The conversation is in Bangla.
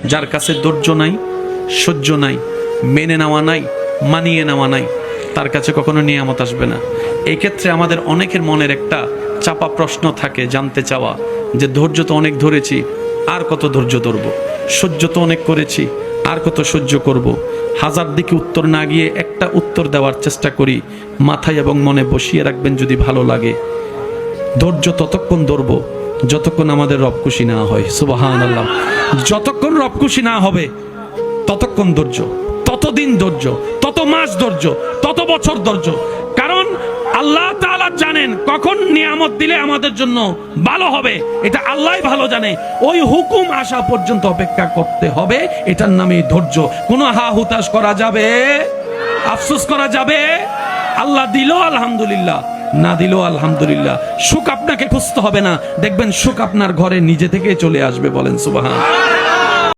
যার কাছে ধৈর্য নাই, সহ্য নাই, মেনে নেওয়া নাই, মানিয়ে নেওয়া নাই, তার কাছে কখনো নিয়ামত আসবে না। এই ক্ষেত্রে আমাদের অনেকের মনের একটা চাপা প্রশ্ন থাকে, জানতে চাওয়া যে ধৈর্য তো অনেক ধরেছি, আর কত ধৈর্য ধরব, সহ্য তো অনেক করেছি, আর কত সহ্য করব। হাজার দিকে উত্তর না গিয়ে একটা উত্তর দেওয়ার চেষ্টা করি, মাথায় এবং মনে বসিয়ে রাখবেন যদি ভালো লাগে। ধৈর্য ততক্ষণ ধরব যতক্ষণ আমাদের রব খুশি না হয়। সুবহানাল্লাহ। যতক্ষণ রব খুশি না হবে ততক্ষণ ধৈর্য, ততদিন ধৈর্য, তত মাস ধৈর্য, তত বছর ধৈর্য। কারণ আল্লাহ তাআলা জানেন কখন নিয়ামত দিলে আমাদের জন্য ভালো হবে, এটা আল্লাহই ভালো জানে। ওই হুকুম আসা পর্যন্ত অপেক্ষা করতে হবে, এটার নামই ধৈর্য। কোনো হা হুতাশ করা যাবে, আফসোস করা যাবে? আল্লাহ দিল আলহামদুলিল্লাহ, না দিল আলহামদুলিল্লাহ। সুখ আপনাকে খুঁজতে হবে না, দেখবেন সুখ আপনার ঘরে নিজে থেকে চলে আসবে। বলেন সুবহান।